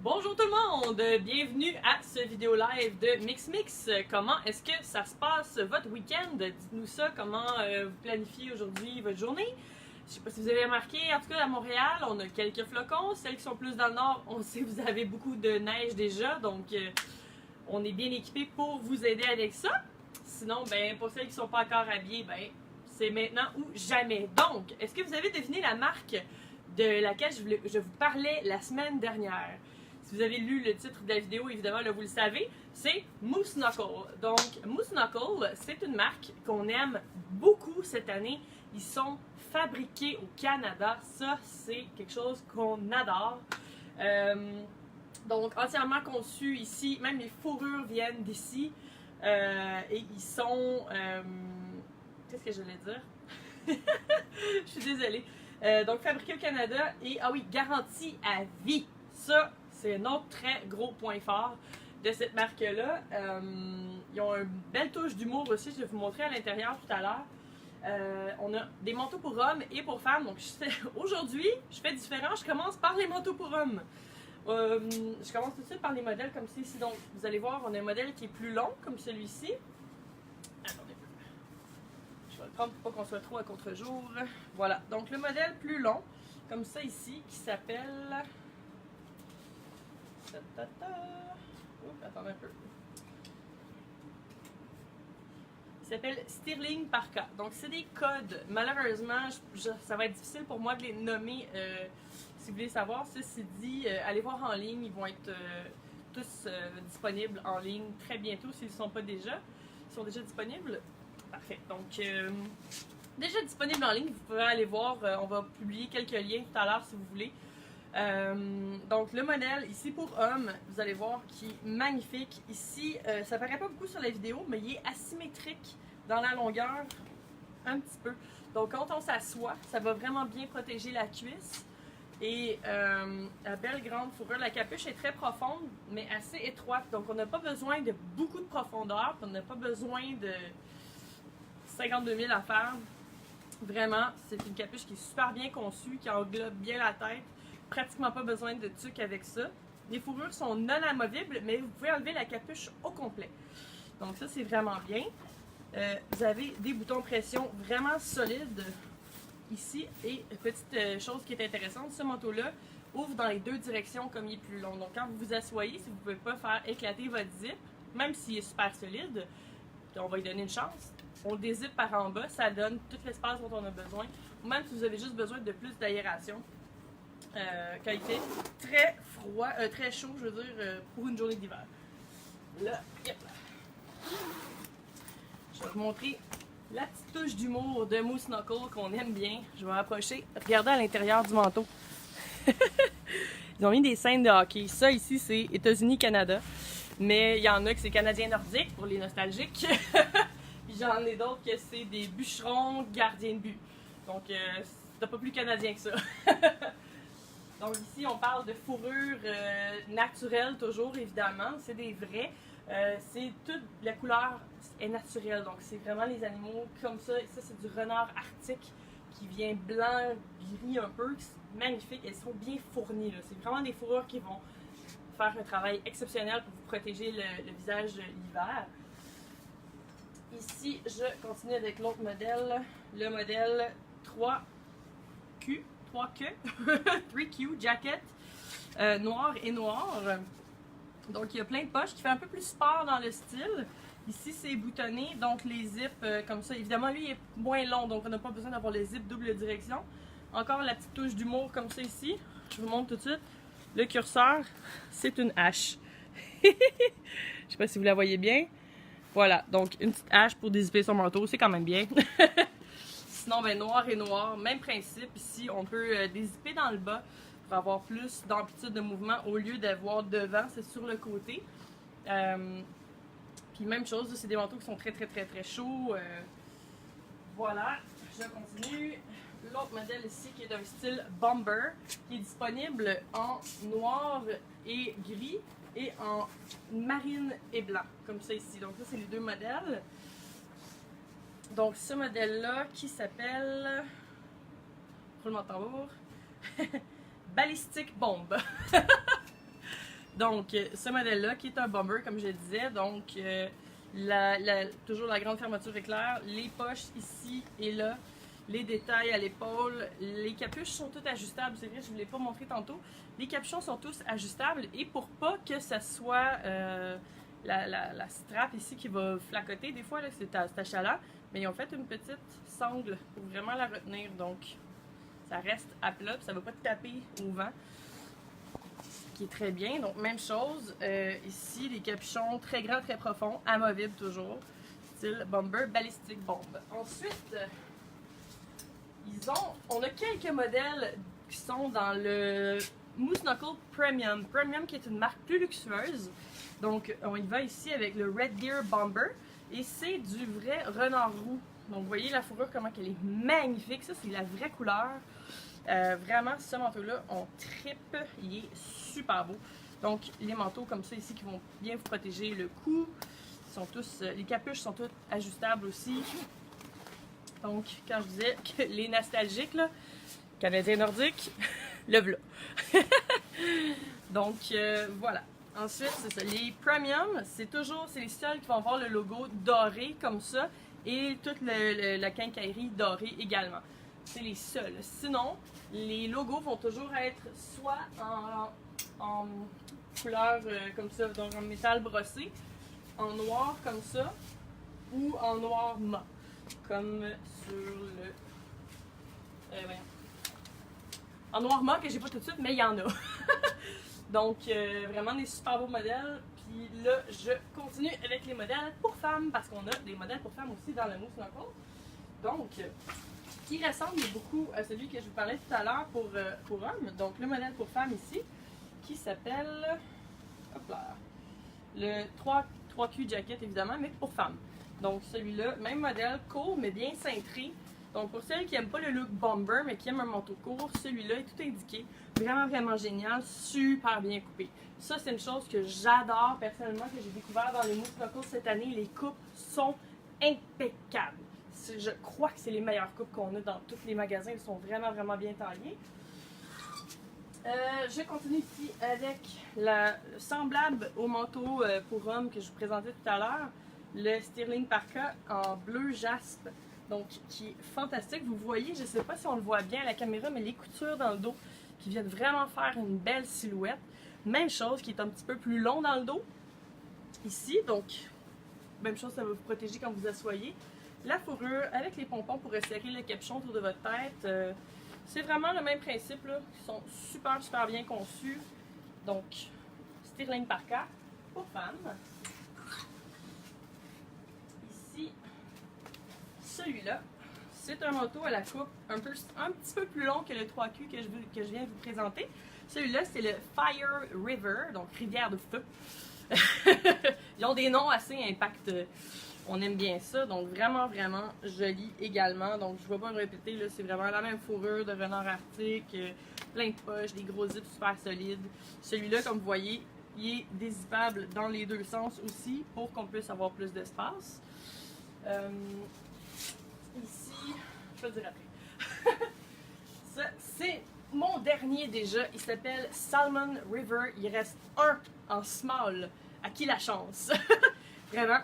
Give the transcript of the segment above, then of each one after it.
Bonjour tout le monde, bienvenue à ce vidéo live de Mix. Comment est-ce que ça se passe votre week-end? Dites-nous ça, comment vous planifiez aujourd'hui votre journée? Je sais pas si vous avez remarqué, en tout cas à Montréal, on a quelques flocons. Celles qui sont plus dans le nord, on sait que vous avez beaucoup de neige déjà, donc on est bien équipé pour vous aider avec ça. Sinon, ben pour celles qui sont pas encore habillées, ben c'est maintenant ou jamais. Donc, est-ce que vous avez deviné la marque de laquelle je vous parlais la semaine dernière? Si vous avez lu le titre de la vidéo, évidemment, là, vous le savez, c'est Moose Knuckle. Donc, Moose Knuckle, c'est une marque qu'on aime beaucoup cette année. Ils sont fabriqués au Canada. Ça, c'est quelque chose qu'on adore. Donc, entièrement conçus ici. Même les fourrures viennent d'ici. Et ils sont... qu'est-ce que j'allais dire? Je suis désolée. Donc, fabriqués au Canada et, ah oui, garantie à vie. Ça, c'est un autre très gros point fort de cette marque-là. Ils ont une belle touche d'humour aussi, je vais vous montrer à l'intérieur tout à l'heure. On a des manteaux pour hommes et pour femmes. Donc aujourd'hui, je fais différent. Je commence par les manteaux pour hommes. Je commence tout de suite par les modèles comme ceci. Donc vous allez voir, on a un modèle qui est plus long comme celui-ci. Attendez un peu. Je vais le prendre pour pas qu'on soit trop à contre-jour. Voilà, donc le modèle plus long, comme ça ici, qui s'appelle... Attendez un peu. Il s'appelle Stirling Parka. Donc, c'est des codes. Malheureusement, ça va être difficile pour moi de les nommer si vous voulez savoir. Ceci dit, allez voir en ligne. Ils vont être tous disponibles en ligne très bientôt s'ils ne sont pas déjà. Ils sont déjà disponibles. Parfait. Donc, déjà disponibles en ligne. Vous pouvez aller voir. On va publier quelques liens tout à l'heure si vous voulez. Donc le modèle ici pour homme, vous allez voir qui est magnifique. Ici, ça paraît pas beaucoup sur la vidéo, mais il est asymétrique dans la longueur un petit peu. Donc quand on s'assoit, ça va vraiment bien protéger la cuisse. Et la belle grande fourrure, la capuche est très profonde, mais assez étroite. Donc on n'a pas besoin de beaucoup de profondeur, on n'a pas besoin de 52 000 à faire. Vraiment, c'est une capuche qui est super bien conçue, qui englobe bien la tête. Pratiquement pas besoin de tuque avec ça. Les fourrures sont non amovibles, mais vous pouvez enlever la capuche au complet. Donc ça, c'est vraiment bien. Vous avez des boutons pression vraiment solides ici. Et petite chose qui est intéressante, ce manteau-là ouvre dans les deux directions comme il est plus long. Donc quand vous vous asseyez, si vous ne pouvez pas faire éclater votre zip, même s'il est super solide, on va lui donner une chance. On le dézippe par en bas, ça donne tout l'espace dont on a besoin. Ou même si vous avez juste besoin de plus d'aération. Quand il fait très froid, très chaud, je veux dire, pour une journée d'hiver. Là, yep. Je vais vous montrer la petite touche d'humour de Moose Knuckle qu'on aime bien. Je vais approcher. Regardez à l'intérieur du manteau. Ils ont mis des scènes de hockey. Ça ici, c'est États-Unis-Canada. Mais il y en a que c'est Canadien nordique pour les nostalgiques. Puis j'en ai d'autres que c'est des bûcherons gardiens de but. Donc, c'est pas plus canadien que ça. Donc ici, on parle de fourrure naturelle toujours, évidemment. C'est des vrais. C'est toute la couleur est naturelle. Donc c'est vraiment les animaux comme ça. Ça, c'est du renard arctique qui vient blanc, gris un peu. C'est magnifique. Elles sont bien fournies. C'est vraiment des fourrures qui vont faire un travail exceptionnel pour vous protéger le visage l'hiver. Ici, je continue avec l'autre modèle. Le modèle 3Q. 3Q jacket, noir et noir. Donc il y a plein de poches qui fait un peu plus sport dans le style. Ici c'est boutonné, donc les zips comme ça. Évidemment lui il est moins long, donc on n'a pas besoin d'avoir les zips double direction. Encore la petite touche d'humour comme ça ici. Je vous montre tout de suite. Le curseur, c'est une hache. Je sais pas si vous la voyez bien. Voilà, donc une petite hache pour dézipper son manteau, c'est quand même bien. Sinon, ben, noir et noir, même principe. Ici, on peut dézipper dans le bas pour avoir plus d'amplitude de mouvement au lieu d'avoir devant, c'est sur le côté. Puis même chose, c'est des manteaux qui sont très chauds. Voilà, je continue. L'autre modèle ici qui est d'un style bomber, qui est disponible en noir et gris et en marine et blanc, comme ça ici. Donc ça, c'est les deux modèles. Donc, ce modèle-là qui s'appelle roulement de tambour Ballistic Bomb. Donc, ce modèle-là, qui est un bomber, comme je disais, donc toujours la grande fermeture éclair, les poches ici et là, les détails à l'épaule, les capuches sont toutes ajustables, c'est vrai, je ne vous l'ai pas montré tantôt. Les capuchons sont tous ajustables et pour pas que ça soit la strap ici qui va flacoter, des fois, c'est achalant, mais ils ont fait une petite sangle pour vraiment la retenir, donc ça reste à plat, ça ne va pas taper au vent, qui est très bien. Donc même chose, ici les capuchons très grands, très profonds, amovibles toujours, style bomber balistique bombe. Ensuite, on a quelques modèles qui sont dans le Moose Knuckle Premium. Premium qui est une marque plus luxueuse. Donc on y va ici avec le Red Deer Bomber et c'est du vrai renard roux. Donc vous voyez la fourrure comment elle est magnifique, ça c'est la vraie couleur. Vraiment ce manteau-là, on trippe, il est super beau. Donc les manteaux comme ça ici qui vont bien vous protéger le cou, sont tous, les capuches sont toutes ajustables aussi. Donc, quand je disais que les nostalgiques, là, Canadiens nordiques, le v'là. Donc, voilà. Ensuite, c'est ça. Les premium, c'est les seuls qui vont avoir le logo doré comme ça et toute la quincaillerie dorée également. C'est les seuls. Sinon, les logos vont toujours être soit en couleur comme ça, donc en métal brossé, en noir comme ça, ou en noir mat. Comme sur le... en noir mat que j'ai pas tout de suite, mais il y en a. Donc, vraiment des super beaux modèles. Puis là, je continue avec les modèles pour femmes, parce qu'on a des modèles pour femmes aussi dans le Moose Knuckle. Donc, qui ressemble beaucoup à celui que je vous parlais tout à l'heure pour hommes. Donc, le modèle pour femmes ici, qui s'appelle... Hop là! Le 3Q Jacket, évidemment, mais pour femmes. Donc celui-là, même modèle, court mais bien cintré. Donc pour celles qui n'aiment pas le look bomber mais qui aiment un manteau court, celui-là est tout indiqué. Vraiment, vraiment génial, super bien coupé. Ça, c'est une chose que j'adore personnellement, que j'ai découvert dans les Moose Knuckle cette année. Les coupes sont impeccables. Je crois que c'est les meilleures coupes qu'on a dans tous les magasins. Ils sont vraiment, vraiment bien taillés. Je continue ici avec le semblable au manteau pour homme que je vous présentais tout à l'heure. Le Sterling Parka en bleu jaspe, donc qui est fantastique. Vous voyez, je ne sais pas si on le voit bien à la caméra, mais les coutures dans le dos qui viennent vraiment faire une belle silhouette. Même chose, qui est un petit peu plus long dans le dos, ici, donc même chose, ça va vous protéger quand vous asseyez. La fourrure avec les pompons pour resserrer le capuchon autour de votre tête. C'est vraiment le même principe, là, qui sont super, super bien conçus. Donc, Sterling Parka pour femmes. Celui-là, c'est un manteau à la coupe un petit peu plus long que le 3Q que je viens de vous présenter. Celui-là, c'est le Fire River, donc rivière de feu. Ils ont des noms assez impact. On aime bien ça, donc vraiment, vraiment joli également. Donc, je ne vais pas me répéter, là, c'est vraiment la même fourrure de renard arctique, plein de poches, des gros zips super solides. Celui-là, comme vous voyez, il est dézippable dans les deux sens aussi pour qu'on puisse avoir plus d'espace. Ici, je vais le dire après. Ça, c'est mon dernier déjà. Il s'appelle Salmon River. Il reste un en small. À qui la chance? Vraiment.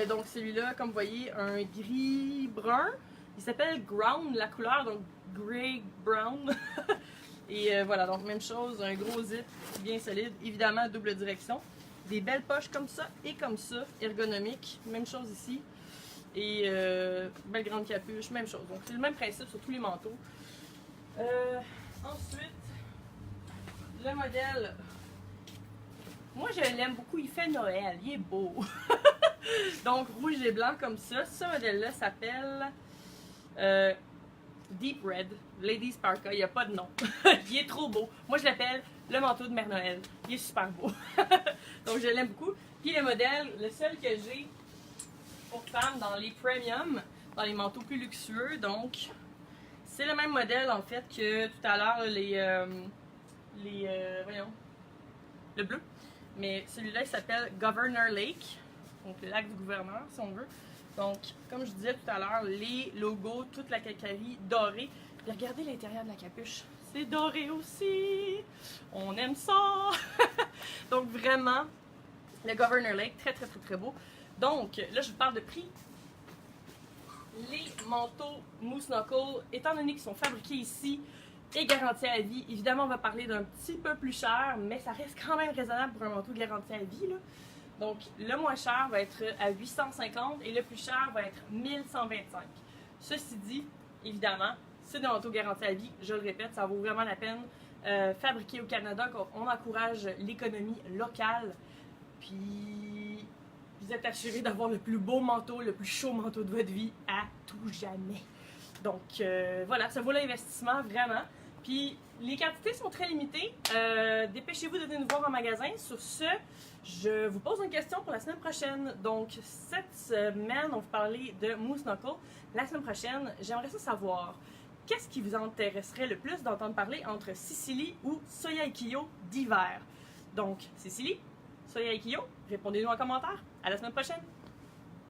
Donc celui-là, comme vous voyez, un gris-brun. Il s'appelle Ground, la couleur, donc grey-brown. Et voilà, donc même chose, un gros zip bien solide. Évidemment, double direction. Des belles poches comme ça et comme ça, ergonomiques. Même chose ici. Et belle grande capuche, même chose. Donc c'est le même principe sur tous les manteaux. Ensuite, le modèle, moi je l'aime beaucoup, il fait Noël, il est beau. Donc rouge et blanc comme ça. Ce modèle-là s'appelle Deep Red, Ladies Parka, il n'y a pas de nom. Il est trop beau. Moi je l'appelle le manteau de Mère Noël. Il est super beau. Donc je l'aime beaucoup. Puis le modèle, le seul que j'ai pour femmes dans les premium, dans les manteaux plus luxueux, donc c'est le même modèle en fait que tout à l'heure voyons, le bleu, mais celui-là il s'appelle Governor Lake, donc le lac du gouverneur si on veut. Donc comme je disais tout à l'heure, les logos, toute la quincaillerie dorée. Puis regardez l'intérieur de la capuche, c'est doré aussi, on aime ça. Donc vraiment, le Governor Lake, très très très très beau. Donc là, je vous parle de prix. Les manteaux Moose Knuckle, étant donné qu'ils sont fabriqués ici et garantis à vie, évidemment, on va parler d'un petit peu plus cher, mais ça reste quand même raisonnable pour un manteau garanti à vie, là. Donc, le moins cher va être à 850 et le plus cher va être 1125. Ceci dit, évidemment, c'est des manteaux garantis à vie, je le répète, ça vaut vraiment la peine. Fabriqué au Canada, on encourage l'économie locale, puis vous êtes assuré d'avoir le plus beau manteau, le plus chaud manteau de votre vie à tout jamais. Donc voilà, ça vaut l'investissement vraiment. Puis les quantités sont très limitées. Dépêchez-vous de venir nous voir en magasin. Sur ce, je vous pose une question pour la semaine prochaine. Donc cette semaine, on va parler de Moose Knuckle. La semaine prochaine, j'aimerais ça savoir qu'est-ce qui vous intéresserait le plus d'entendre parler entre Sicily ou Soya Ikyo d'hiver. Donc Sicily, Soya Ikyo, répondez-nous en commentaire. À la semaine prochaine!